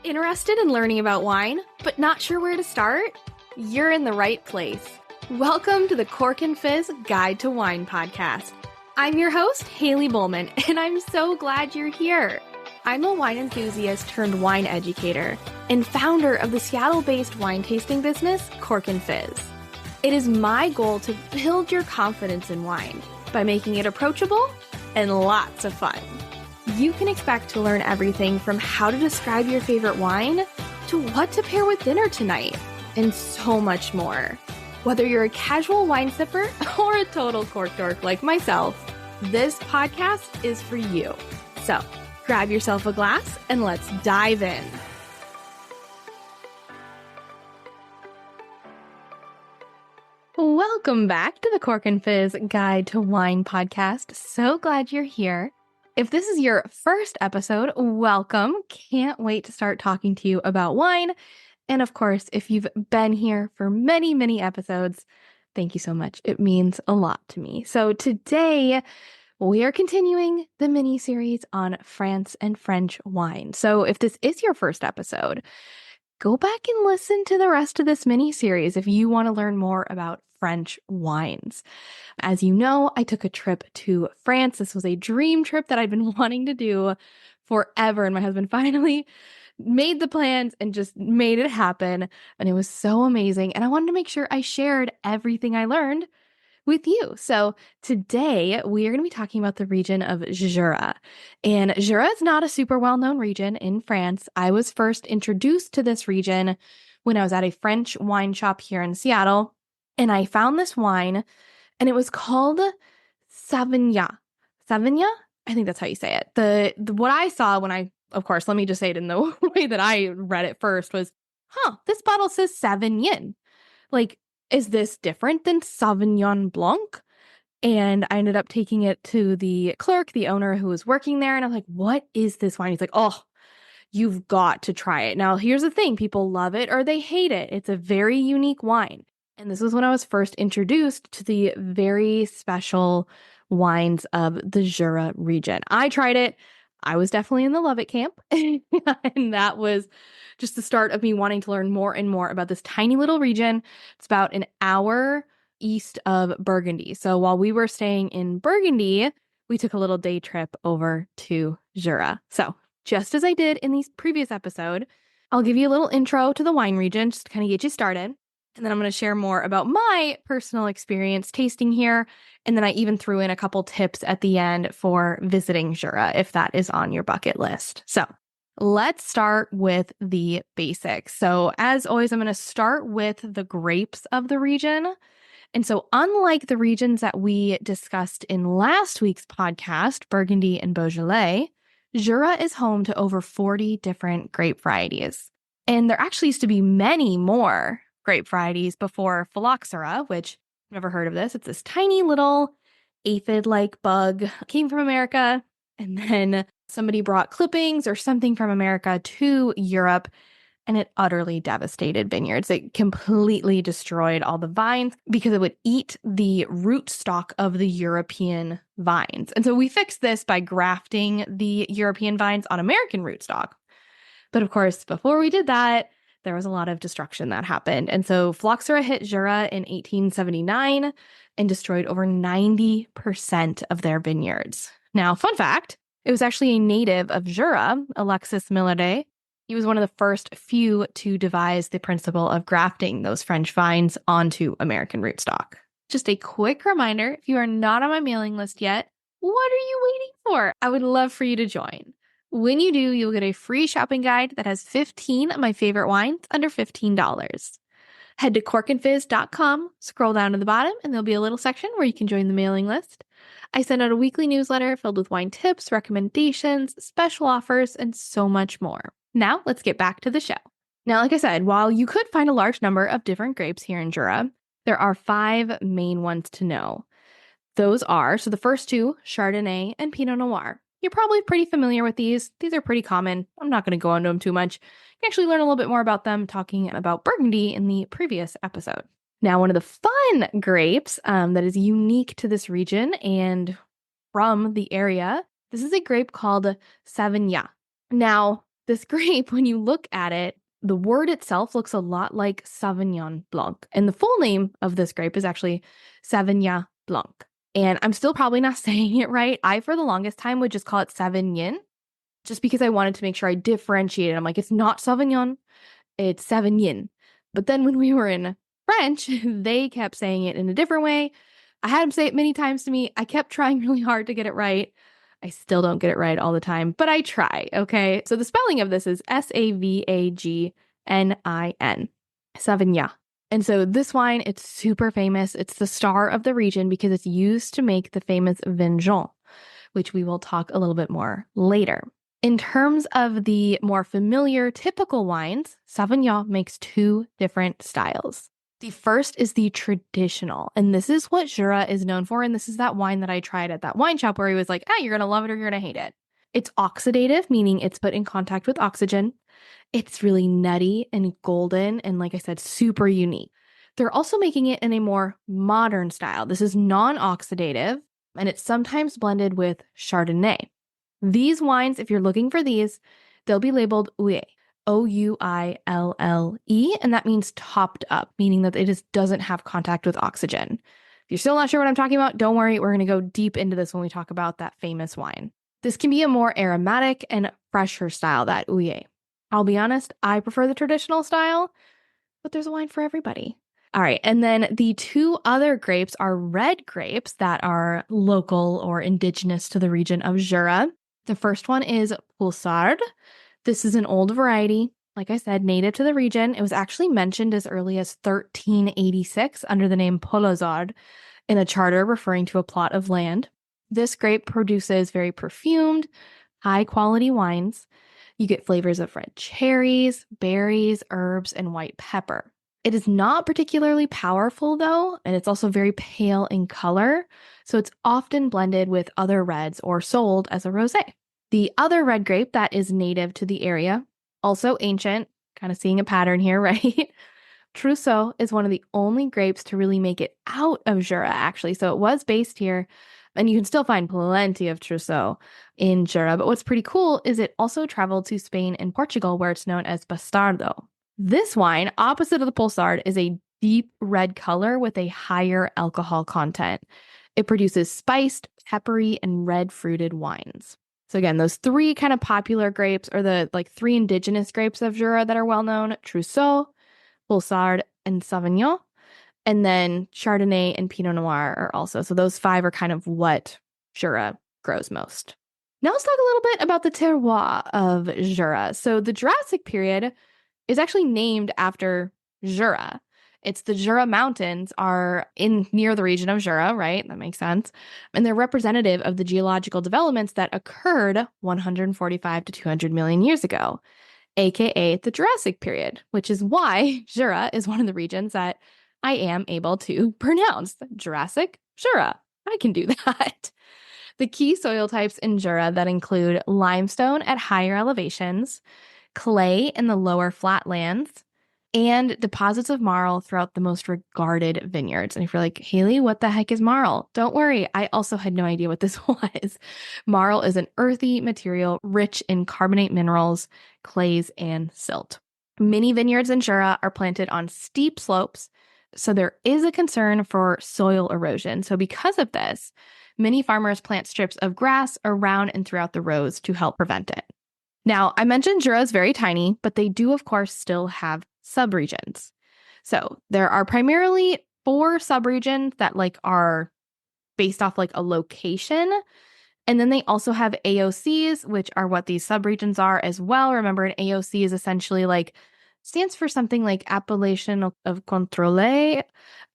Interested in learning about wine, but not sure where to start? You're in the right place. Welcome to the Cork and Fizz Guide to Wine podcast. I'm your host, Haley Bowman, and I'm so glad you're here. I'm a wine enthusiast turned wine educator and founder of the Seattle-based wine tasting business, Cork and Fizz. It is my goal to build your confidence in wine by making it approachable and lots of fun. You can expect to learn everything from how to describe your favorite wine to what to pair with dinner tonight, and so much more. Whether you're a casual wine sipper or a total cork dork like myself, this podcast is for you. So grab yourself a glass and let's dive in. Welcome back to the Cork and Fizz Guide to Wine podcast. So glad you're here. If this is your first episode, welcome. Can't wait to start talking to you about wine. And of course, if you've been here for many, many episodes, thank you so much. It means a lot to me. So today, we are continuing the mini-series on France and French wine. So if this is your first episode, go back and listen to the rest of this mini-series if you want to learn more about French wines. As you know, I took a trip to France. This was a dream trip that I've been wanting to do forever, and my husband finally made the plans and just made it happen, and it was so amazing, and I wanted to make sure I shared everything I learned with you. So today we are going to be talking about the region of Jura. And Jura is not a super well-known region in France. I was first introduced to this region when I was at a French wine shop here in Seattle, and I found this wine, and it was called Savagnin. Savagnin? I think that's how you say it. The what I saw when I, of course, let me just say it in the way that I read it first was, this bottle says Savagnin. Like, is this different than Sauvignon Blanc? And I ended up taking it to the clerk, the owner who was working there. And I'm like, what is this wine? He's like, oh, you've got to try it. Now, here's the thing. People love it or they hate it. It's a very unique wine. And this was when I was first introduced to the very special wines of the Jura region. I tried it. I was definitely in the love it camp. And that was just the start of me wanting to learn more and more about this tiny little region. It's about an hour east of Burgundy. So while we were staying in Burgundy, we took a little day trip over to Jura. So just as I did in the previous episode, I'll give you a little intro to the wine region just to kind of get you started. And then I'm going to share more about my personal experience tasting here. And then I even threw in a couple tips at the end for visiting Jura if that is on your bucket list. So let's start with the basics. So as always, I'm going to start with the grapes of the region. And so unlike the regions that we discussed in last week's podcast, Burgundy and Beaujolais, Jura is home to over 40 different grape varieties. And there actually used to be many more grape varieties before phylloxera, which I've never heard of this. It's this tiny little aphid-like bug, came from America, and then somebody brought clippings or something from America to Europe, and it utterly devastated vineyards. It completely destroyed all the vines because it would eat the root stock of the European vines. And so we fixed this by grafting the European vines on American rootstock. But of course, before we did that, there was a lot of destruction that happened. And so phylloxera hit Jura in 1879 and destroyed over 90% of their vineyards. Now, fun fact, it was actually a native of Jura, Alexis Milleret. He was one of the first few to devise the principle of grafting those French vines onto American rootstock. Just a quick reminder, if you are not on my mailing list yet, what are you waiting for? I would love for you to join. When you do, you'll get a free shopping guide that has 15 of my favorite wines under $15. Head to corkandfizz.com, scroll down to the bottom, and there'll be a little section where you can join the mailing list. I send out a weekly newsletter filled with wine tips, recommendations, special offers, and so much more. Now, let's get back to the show. Now, like I said, while you could find a large number of different grapes here in Jura, there are 5 main ones to know. Those are, so the first 2, Chardonnay and Pinot Noir. You're probably pretty familiar with these. These are pretty common. I'm not going to go into them too much. You can actually learn a little bit more about them talking about Burgundy in the previous episode. Now, one of the fun grapes that is unique to this region and from the area, this is a grape called Savagnin. Now, This grape, when you look at it, the word itself looks a lot like Sauvignon Blanc. And the full name of this grape is actually Sauvignon Blanc. And I'm still probably not saying it right. I, for the longest time, would just call it Savagnin, just because I wanted to make sure I differentiated. I'm like, it's not Sauvignon, it's Savagnin. But then when we were in French, they kept saying it in a different way. I had them say it many times to me. I kept trying really hard to get it right. I still don't get it right all the time, but I try, okay? So the spelling of this is Savagnin, Savagnin. And so this wine, it's super famous. It's the star of the region because it's used to make the famous vin jaune, which we will talk a little bit more later. In terms of the more familiar, typical wines, Sauvignon makes two different styles. The first is the traditional, and this is what Jura is known for, and this is that wine that I tried at that wine shop where he was like, you're going to love it or you're going to hate it. It's oxidative, meaning it's put in contact with oxygen. It's really nutty and golden, and like I said, super unique. They're also making it in a more modern style. This is non-oxidative, and it's sometimes blended with Chardonnay. These wines, if you're looking for these, they'll be labeled Ouille, Ouille, and that means topped up, meaning that it just doesn't have contact with oxygen. If you're still not sure what I'm talking about, don't worry. We're going to go deep into this when we talk about that famous wine. This can be a more aromatic and fresher style, that Ouille. I'll be honest, I prefer the traditional style, but there's a wine for everybody. All right, and then the two other grapes are red grapes that are local or indigenous to the region of Jura. The first one is Poulsard. This is an old variety, like I said, native to the region. It was actually mentioned as early as 1386 under the name Poulsard in a charter referring to a plot of land. This grape produces very perfumed, high-quality wines. You get flavors of red cherries, berries, herbs, and white pepper. It is not particularly powerful, though, and it's also very pale in color, so it's often blended with other reds or sold as a rosé. The other red grape that is native to the area, also ancient, kind of seeing a pattern here, right? Trousseau is one of the only grapes to really make it out of Jura, actually. So it was based here, and you can still find plenty of Trousseau in Jura. But what's pretty cool is it also traveled to Spain and Portugal, where it's known as Bastardo. This wine, opposite of the Poulsard, is a deep red color with a higher alcohol content. It produces spiced, peppery, and red fruited wines. So again, those three kind of popular grapes are the three indigenous grapes of Jura that are well known: Trousseau, Poulsard, and Sauvignon. And then Chardonnay and Pinot Noir are also. So those five are kind of what Jura grows most. Now let's talk a little bit about the terroir of Jura. So the Jurassic period is actually named after Jura. It's the Jura Mountains are near the region of Jura, right? That makes sense. And they're representative of the geological developments that occurred 145 to 200 million years ago, aka the Jurassic period, which is why Jura is one of the regions that I am able to pronounce. Jurassic, Jura. I can do that. The key soil types in Jura that include limestone at higher elevations, clay in the lower flatlands, and deposits of marl throughout the most regarded vineyards. And if you're like, Haley, what the heck is marl? Don't worry, I also had no idea what this was. Marl is an earthy material rich in carbonate minerals, clays, and silt. Many vineyards in Jura are planted on steep slopes, so there is a concern for soil erosion. So because of this, many farmers plant strips of grass around and throughout the rows to help prevent it. Now, I mentioned Jura is very tiny, but they do, of course, still have subregions. So there are primarily 4 subregions that are based off a location. And then they also have AOCs, which are what these subregions are as well. Remember, an AOC is essentially stands for something like Appellation of Contrôle.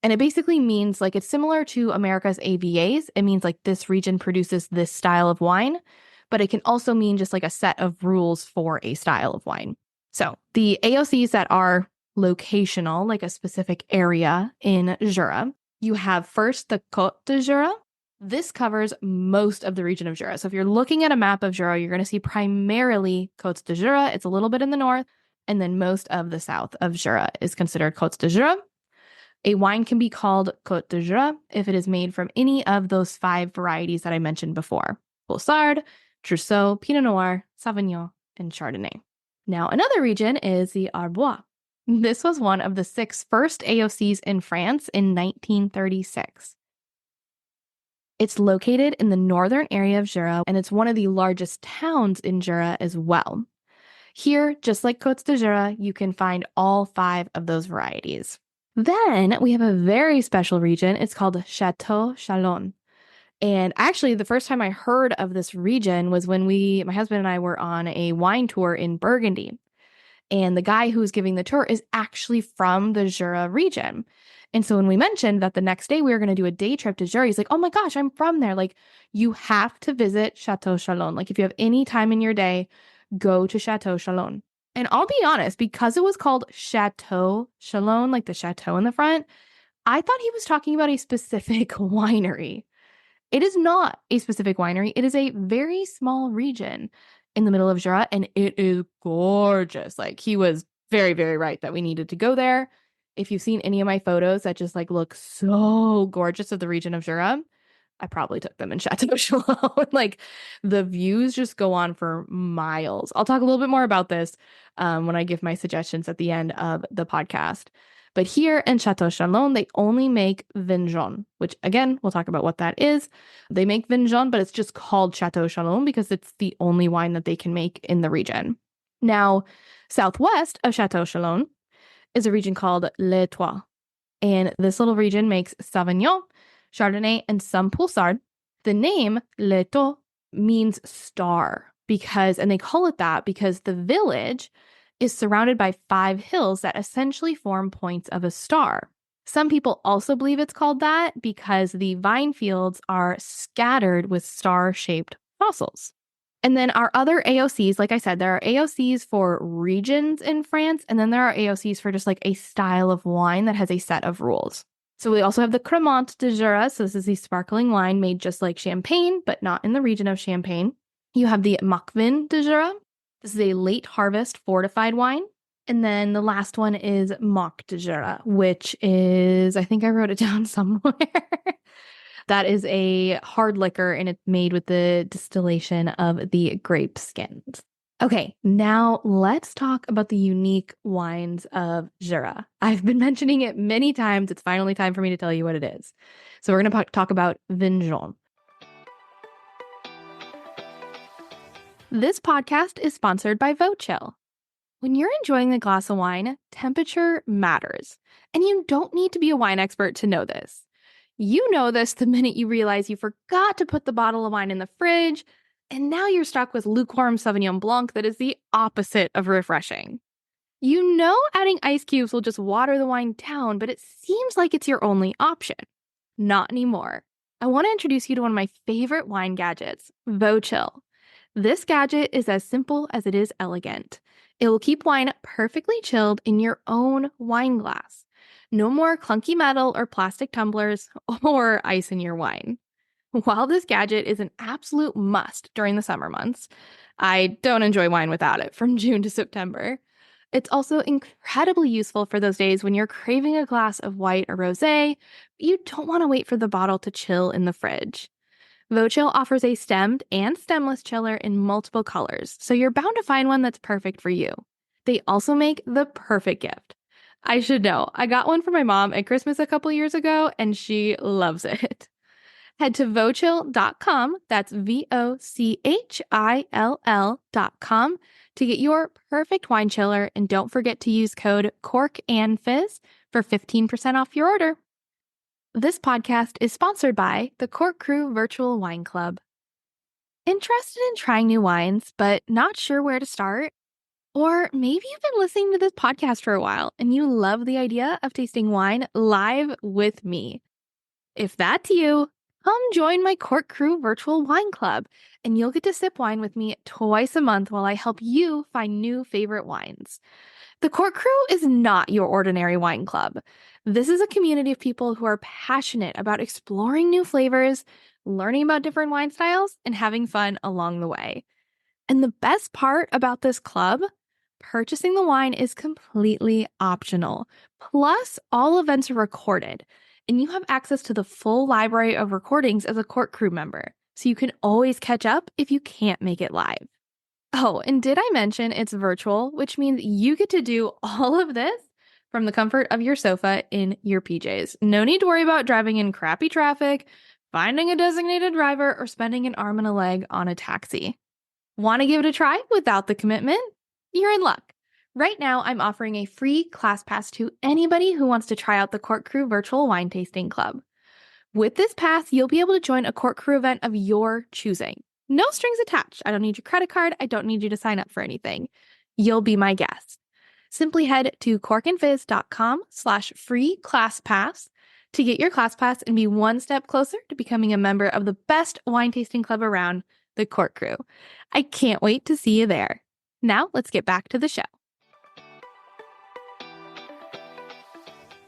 And it basically means it's similar to America's AVAs. It means this region produces this style of wine, but it can also mean just a set of rules for a style of wine. So the AOCs that are locational, a specific area in Jura, you have first the Côte de Jura. This covers most of the region of Jura. So if you're looking at a map of Jura, you're going to see primarily Côte de Jura. It's a little bit in the north, and then most of the south of Jura is considered Côte de Jura. A wine can be called Côte de Jura if it is made from any of those 5 varieties that I mentioned before: Poulsard, Trousseau, Pinot Noir, Sauvignon, and Chardonnay. Now, another region is the Arbois. This was one of the 6 first AOCs in France in 1936. It's located in the northern area of Jura, and it's one of the largest towns in Jura as well. Here, just like Côtes de Jura, you can find all 5 of those varieties. Then we have a very special region. It's called Château-Chalon. And actually, the first time I heard of this region was when my husband and I were on a wine tour in Burgundy. And the guy who was giving the tour is actually from the Jura region. And so when we mentioned that the next day we were going to do a day trip to Jura, he's like, oh my gosh, I'm from there. Like, you have to visit Château-Chalon. Like, if you have any time in your day, go to Château-Chalon. And I'll be honest, because it was called Château-Chalon, like the chateau in the front, I thought he was talking about a specific winery. It is not a specific winery. It is a very small region in the middle of Jura, and it is gorgeous. Like, he was very, very right that we needed to go there. If you've seen any of my photos that just like look so gorgeous of the region of Jura, I probably took them in Château-Chalon. Like, the views just go on for miles. I'll talk a little bit more about this when I give my suggestions at the end of the podcast. But here in Château-Chalon, they only make vin jaune, which again, we'll talk about what that is. They make vin jaune, but it's just called Château-Chalon because it's the only wine that they can make in the region. Now, southwest of Château-Chalon is a region called Les Trois. And this little region makes Savagnin, Chardonnay, and some Pulsard. The name Les Trois means star and they call it that because the village is surrounded by 5 hills that essentially form points of a star. Some people also believe it's called that because the vine fields are scattered with star-shaped fossils. And then our other AOCs, like I said, there are AOCs for regions in France, and then there are AOCs for just like a style of wine that has a set of rules. So we also have the Cremant de Jura. So this is the sparkling wine made just like Champagne, but not in the region of Champagne. You have the Macvin de Jura. This is a late harvest fortified wine. And then the last one is Mock de Jura, which is, I think I wrote it down somewhere. That is a hard liquor, and it's made with the distillation of the grape skins. Okay, now let's talk about the unique wines of Jura. I've been mentioning it many times. It's finally time for me to tell you what it is. So we're going to talk about vin jaune. This podcast is sponsored by VoChill. When you're enjoying a glass of wine, temperature matters, and you don't need to be a wine expert to know this. You know this the minute you realize you forgot to put the bottle of wine in the fridge, and now you're stuck with lukewarm Sauvignon Blanc that is the opposite of refreshing. You know adding ice cubes will just water the wine down, but it seems like it's your only option. Not anymore. I want to introduce you to one of my favorite wine gadgets, VoChill. This gadget is as simple as it is elegant. It will keep wine perfectly chilled in your own wine glass. No more clunky metal or plastic tumblers or ice in your wine. While this gadget is an absolute must during the summer months, I don't enjoy wine without it from June to September. It's also incredibly useful for those days when you're craving a glass of white or rosé, but you don't want to wait for the bottle to chill in the fridge. VoChill offers a stemmed and stemless chiller in multiple colors, so you're bound to find one that's perfect for you. They also make the perfect gift. I should know. I got one for my mom at Christmas a couple years ago, and she loves it. Head to vochill.com, that's VOCHILL.com, to get your perfect wine chiller, and don't forget to use code CORKANDFIZZ for 15% off your order. This podcast is sponsored by the Cork Crew Virtual Wine Club. Interested in trying new wines, but not sure where to start? Or maybe you've been listening to this podcast for a while and you love the idea of tasting wine live with me. If that's you, come join my Cork Crew Virtual Wine Club, and you'll get to sip wine with me twice a month while I help you find new favorite wines. The Cork Crew is not your ordinary wine club. This is a community of people who are passionate about exploring new flavors, learning about different wine styles, and having fun along the way. And the best part about this club, purchasing the wine is completely optional. Plus, all events are recorded, and you have access to the full library of recordings as a Cork Crew member, so you can always catch up if you can't make it live. Oh, and did I mention it's virtual, which means you get to do all of this from the comfort of your sofa in your PJs. No need to worry about driving in crappy traffic, finding a designated driver, or spending an arm and a leg on a taxi. Want to give it a try without the commitment? You're in luck. Right now, I'm offering a free class pass to anybody who wants to try out the Cork Crew Virtual Wine Tasting Club. With this pass, you'll be able to join a Cork Crew event of your choosing. No strings attached. I don't need your credit card. I don't need you to sign up for anything. You'll be my guest. Simply head to corkandfizz.com/free class pass to get your class pass and be one step closer to becoming a member of the best wine tasting club around, the Cork Crew. I can't wait to see you there. Now let's get back to the show.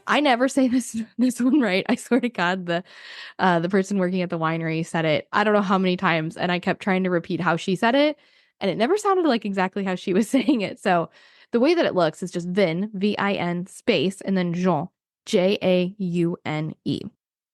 I never say this one right. I swear to God, the person working at the winery said it, I don't know how many times, and I kept trying to repeat how she said it, and it never sounded like exactly how she was saying it. So the way that it looks is just vin, V-I-N, space, and then jaune, J-A-U-N-E.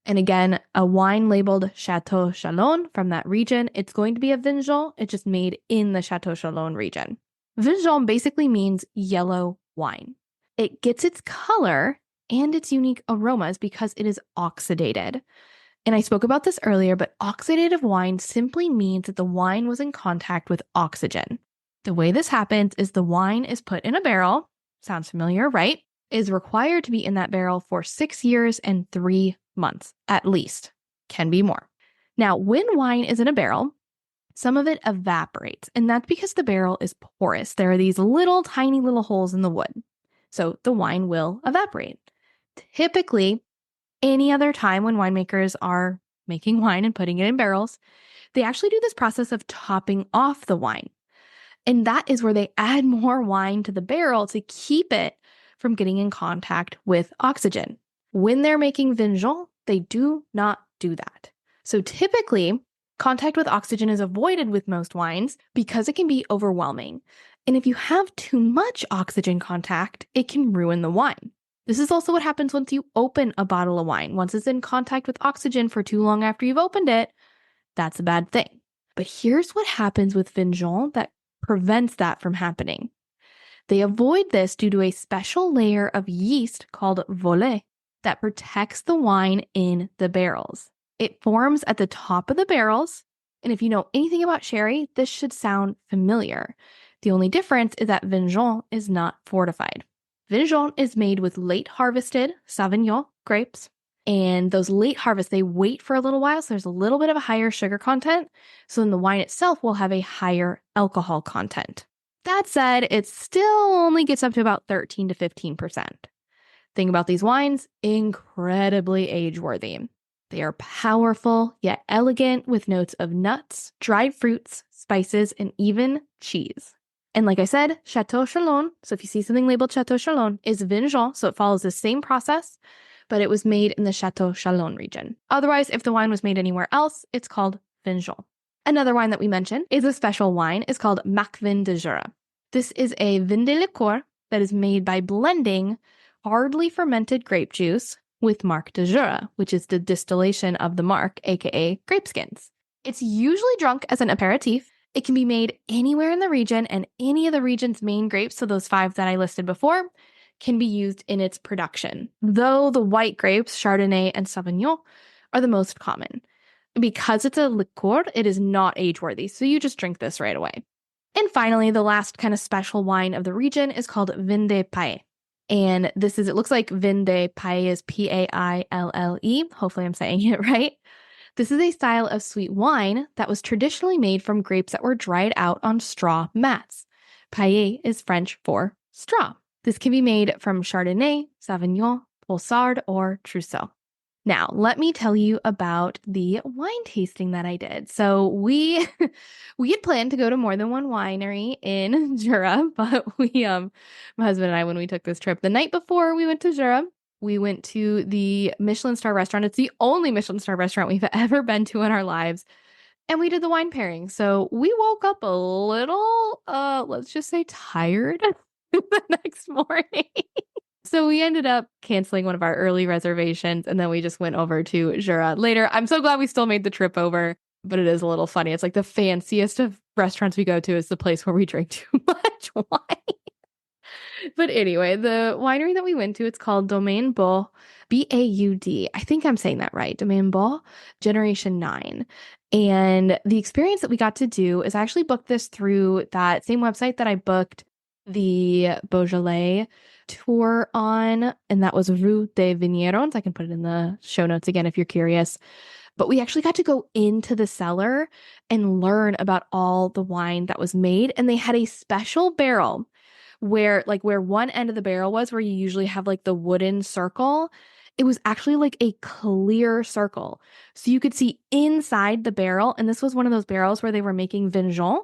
And again, a wine labeled Château-Chalon from that region. It's going to be a vin jaune. It's just made in the Château-Chalon region. Vin jaune basically means yellow wine. It gets its color and its unique aromas because it is oxidated. And I spoke about this earlier, but oxidative wine simply means that the wine was in contact with oxygen. The way this happens is the wine is put in a barrel, sounds familiar, right? Is required to be in that barrel for 6 years and 3 months, at least. Can be more. Now, when wine is in a barrel, some of it evaporates, and that's because the barrel is porous. There are these little tiny little holes in the wood. So the wine will evaporate. Typically, any other time when winemakers are making wine and putting it in barrels, they actually do this process of topping off the wine. And that is where they add more wine to the barrel to keep it from getting in contact with oxygen. When they're making vin jaune, they do not do that. So typically, contact with oxygen is avoided with most wines because it can be overwhelming. And if you have too much oxygen contact, it can ruin the wine. This is also what happens once you open a bottle of wine. Once it's in contact with oxygen for too long after you've opened it, that's a bad thing. But here's what happens with vin jaune that prevents that from happening. They avoid this due to a special layer of yeast called volet that protects the wine in the barrels. It forms at the top of the barrels, and if you know anything about sherry, this should sound familiar. The only difference is that vin jaune is not fortified. Vin jaune is made with late harvested Sauvignon grapes, and those late harvests, they wait for a little while, so there's a little bit of a higher sugar content, so then the wine itself will have a higher alcohol content. That said, it still only gets up to about 13 to 15%. Thing about these wines, incredibly age-worthy. They are powerful, yet elegant, with notes of nuts, dried fruits, spices, and even cheese. And like I said, Château-Chalon, so if you see something labeled Château-Chalon, is vin jaune, so it follows the same process, but it was made in the Château-Chalon region. Otherwise, if the wine was made anywhere else, it's called vin jaune. Another wine that we mentioned is a special wine. It's called Vin de Jura. This is a vin de liqueur that is made by blending hardly fermented grape juice with marc de Jura, which is the distillation of the marc, aka grape skins. It's usually drunk as an aperitif. It can be made anywhere in the region, and any of the region's main grapes, so those 5 that I listed before, can be used in its production, though the white grapes, Chardonnay and Sauvignon, are the most common. Because it's a liqueur, it is not age-worthy, so you just drink this right away. And finally, the last kind of special wine of the region is called Vin de Paille. And this is, it looks like Vin de Paille is P-A-I-L-L-E. Hopefully I'm saying it right. This is a style of sweet wine that was traditionally made from grapes that were dried out on straw mats. Paille is French for straw. This can be made from Chardonnay, Sauvignon, Poulsard, or Trousseau. Now, let me tell you about the wine tasting that I did. So we had planned to go to more than one winery in Jura, but my husband and I, when we took this trip, the night before we went to Jura, we went to the Michelin star restaurant. It's the only Michelin star restaurant we've ever been to in our lives. And we did the wine pairing. So we woke up a little, let's just say tired the next morning. So we ended up canceling one of our early reservations, and then we just went over to Jura later. I'm so glad we still made the trip over, but it is a little funny. It's like the fanciest of restaurants we go to is the place where we drink too much wine. But anyway, the winery that we went to, it's called Domaine BAUD, BAUD. I think I'm saying that right. Domaine BAUD, Generation 9. And the experience that we got to do is I actually booked this through that same website that I booked the Beaujolais tour on, and that was Rue des Vignerons. I can put it in the show notes again if you're curious. But we actually got to go into the cellar and learn about all the wine that was made. And they had a special barrel where one end of the barrel was, where you usually have like the wooden circle. It was actually like a clear circle. So you could see inside the barrel. And this was one of those barrels where they were making vin jaune.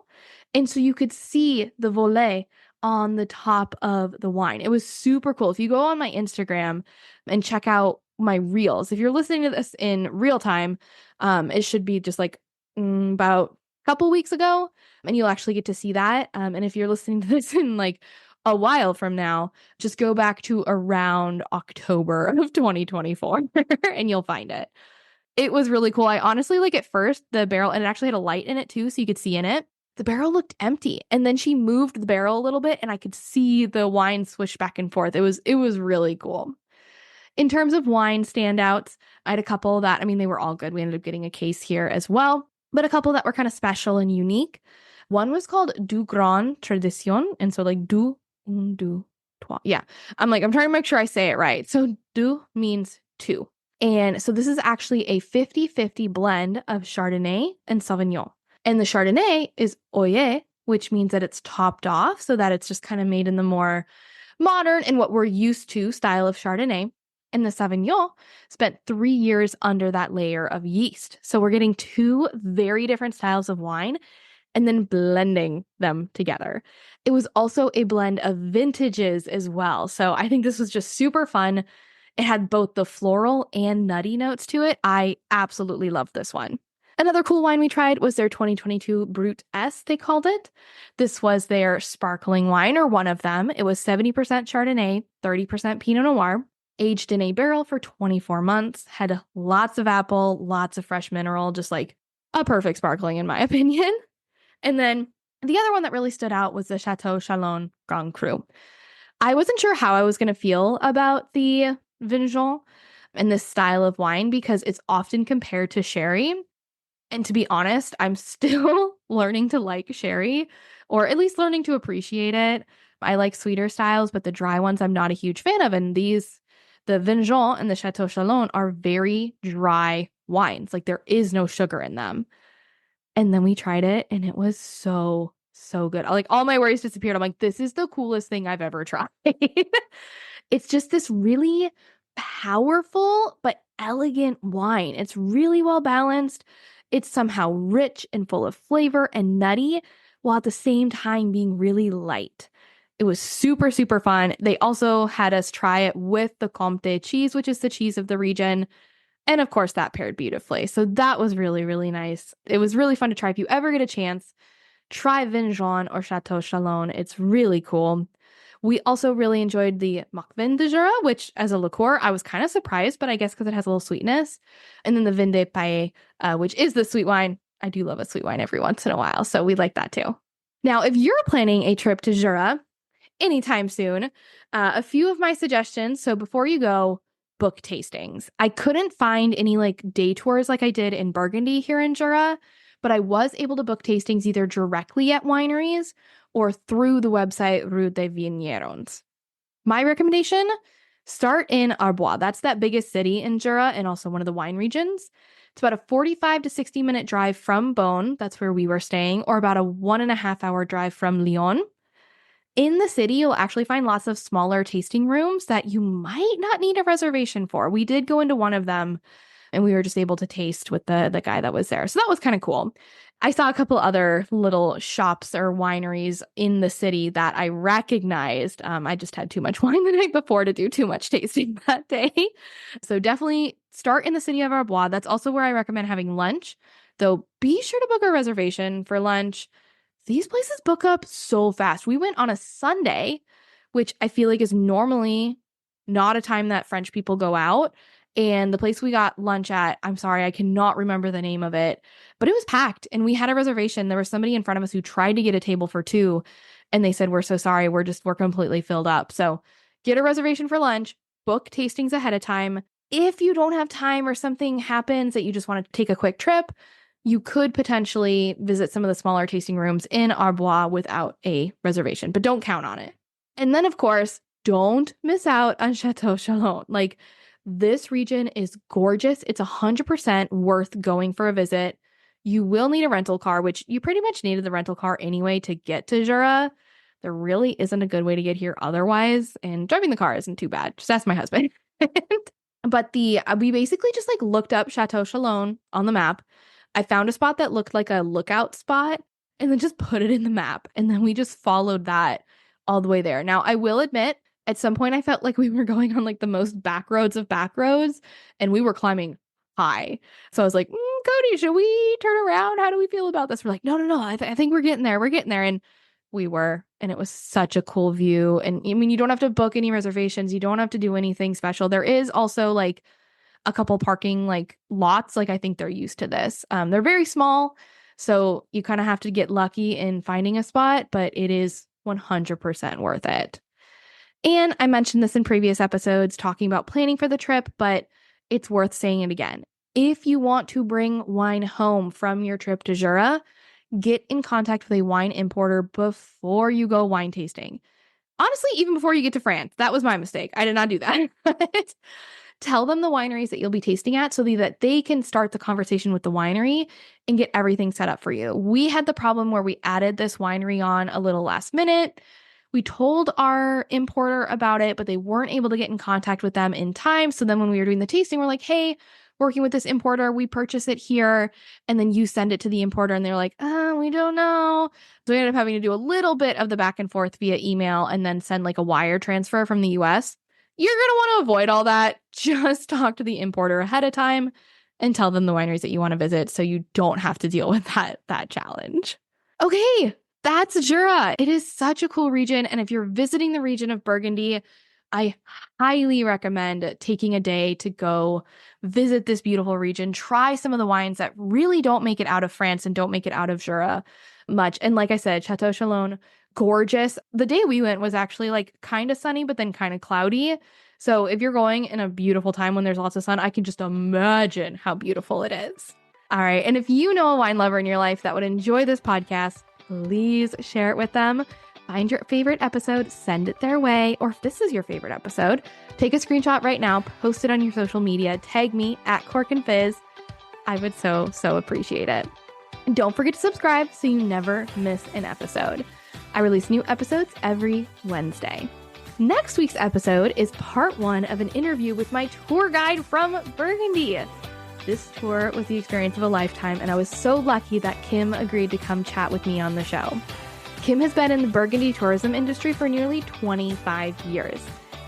And so you could see the volet on the top of the wine. It was super cool. If you go on my Instagram and check out my reels, if you're listening to this in real time, it should be just like about a couple weeks ago, and you'll actually get to see that. And if you're listening to this in like a while from now, just go back to around October of 2024 and you'll find it. It was really cool. I honestly, like, at first the barrel, and it actually had a light in it too, so you could see in it. The barrel looked empty. And then she moved the barrel a little bit and I could see the wine swish back and forth. It was really cool. In terms of wine standouts, I had a couple that, I mean, they were all good. We ended up getting a case here as well, but a couple that were kind of special and unique. One was called Du Grand Tradition. And so like du, trois. Yeah. I'm trying to make sure I say it right. So du means two. And so this is actually a 50-50 blend of Chardonnay and Sauvignon. And the Chardonnay is Oyer, which means that it's topped off, so that it's just kind of made in the more modern and what we're used to style of Chardonnay. And the Sauvignon spent 3 years under that layer of yeast. So we're getting two very different styles of wine and then blending them together. It was also a blend of vintages as well. So I think this was just super fun. It had both the floral and nutty notes to it. I absolutely loved this one. Another cool wine we tried was their 2022 Brut S, they called it. This was their sparkling wine, or one of them. It was 70% Chardonnay, 30% Pinot Noir, aged in a barrel for 24 months, had lots of apple, lots of fresh mineral, just like a perfect sparkling in my opinion. And then the other one that really stood out was the Château-Chalon Grand Cru. I wasn't sure how I was going to feel about the vin jaune and this style of wine because it's often compared to sherry. And to be honest, I'm still learning to like sherry, or at least learning to appreciate it. I like sweeter styles, but the dry ones I'm not a huge fan of. And the vin jaune and the Château-Chalon are very dry wines. Like, there is no sugar in them. And then we tried it and it was so good. Like, all my worries disappeared. I'm like, this is the coolest thing I've ever tried. It's just this really powerful but elegant wine. It's really well balanced. It's somehow rich and full of flavor and nutty, while at the same time being really light. It was super fun. They also had us try it with the Comté cheese, which is the cheese of the region. And of course, that paired beautifully. So that was really nice. It was really fun to try. If you ever get a chance, try Vin Jaune or Château-Chalon. It's really cool. We also really enjoyed the Mock-Vin de Jura, which as a liqueur, I was kind of surprised, but I guess because it has a little sweetness. And then the Vin de Paille, which is the sweet wine. I do love a sweet wine every once in a while, so we like that too. Now, if you're planning a trip to Jura anytime soon, a few of my suggestions. So before you go, book tastings. I couldn't find any like day tours like I did in Burgundy here in Jura, but I was able to book tastings either directly at wineries or through the website Rue des Vignerons. My recommendation, start in Arbois. That's that biggest city in Jura and also one of the wine regions. It's about a 45 to 60-minute drive from Beaune. That's where we were staying, or about a 1.5-hour drive from Lyon. In the city, you'll actually find lots of smaller tasting rooms that you might not need a reservation for. We did go into one of them and we were just able to taste with the guy that was there. So that was kind of cool. I saw a couple other little shops or wineries in the city that I recognized. I just had too much wine the night before to do too much tasting that day. So definitely start in the city of Arbois. That's also where I recommend having lunch, though be sure to book a reservation for lunch. These places book up so fast. We went on a Sunday, which I feel like is normally not a time that French people go out. And the place we got lunch at, I'm sorry, I cannot remember the name of it, but it was packed and we had a reservation. There was somebody in front of us who tried to get a table for two and they said, we're so sorry, we're completely filled up. So get a reservation for lunch, book tastings ahead of time. If you don't have time or something happens that you just want to take a quick trip, you could potentially visit some of the smaller tasting rooms in Arbois without a reservation, but don't count on it. And then, of course, don't miss out on Château-Chalon. Like, this region is gorgeous. It's 100% worth going for a visit. You will need a rental car, which you pretty much needed the rental car anyway to get to Jura. There really isn't a good way to get here otherwise, and driving the car isn't too bad. Just ask my husband. But we basically just like looked up Château-Chalon on the map. I found a spot that looked like a lookout spot and then just put it in the map. And then we just followed that all the way there. Now, I will admit, at some point I felt like we were going on like the most back roads of back roads and we were climbing high. So I was like, Cody, should we turn around? How do we feel about this? We're like, no. I think we're getting there. We're getting there. And we were, and it was such a cool view. And I mean, you don't have to book any reservations. You don't have to do anything special. There is also like a couple parking like lots. Like I think they're used to this. They're very small. So you kind of have to get lucky in finding a spot, but it is 100% worth it. And I mentioned this in previous episodes talking about planning for the trip, but it's worth saying it again. If you want to bring wine home from your trip to Jura, get in contact with a wine importer before you go wine tasting. Honestly, even before you get to France. That was my mistake. I did not do that. But tell them the wineries that you'll be tasting at so that they can start the conversation with the winery and get everything set up for you. We had the problem where we added this winery on a little last minute. We told our importer about it, but they weren't able to get in contact with them in time. So then when we were doing the tasting, we're like, hey, working with this importer, we purchase it here. And then you send it to the importer and they're like, we don't know. So we ended up having to do a little bit of the back and forth via email and then send like a wire transfer from the US. You're going to want to avoid all that. Just talk to the importer ahead of time and tell them the wineries that you want to visit so you don't have to deal with that challenge. Okay, that's Jura. It is such a cool region. And if you're visiting the region of Burgundy, I highly recommend taking a day to go visit this beautiful region. Try some of the wines that really don't make it out of France and don't make it out of Jura much. And like I said, Château-Chalon, gorgeous. The day we went was actually like kind of sunny, but then kind of cloudy. So if you're going in a beautiful time when there's lots of sun, I can just imagine how beautiful it is. All right. And if you know a wine lover in your life that would enjoy this podcast, please share it with them. Find your favorite episode, send it their way. Or if this is your favorite episode, take a screenshot right now, post it on your social media, tag me at Cork and Fizz. I would so appreciate it. And don't forget to subscribe so you never miss an episode. I release new episodes every Wednesday. Next week's episode is part 1 of an interview with my tour guide from Burgundy. This tour was the experience of a lifetime, and I was so lucky that Kim agreed to come chat with me on the show. Kim has been in the Burgundy tourism industry for nearly 25 years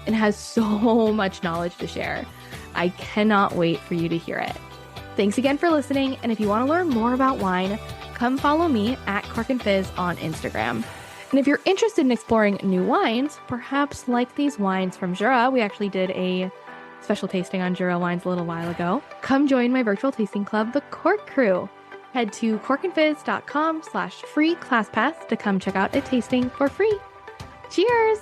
and has so much knowledge to share. I cannot wait for you to hear it. Thanks again for listening, and if you want to learn more about wine, come follow me at Cork and Fizz on Instagram. And if you're interested in exploring new wines, perhaps like these wines from Jura, we actually did a special tasting on Jura wines a little while ago, come join my virtual tasting club, the Cork Crew. Head to corkandfizz.com/free class pass to come check out a tasting for free. Cheers!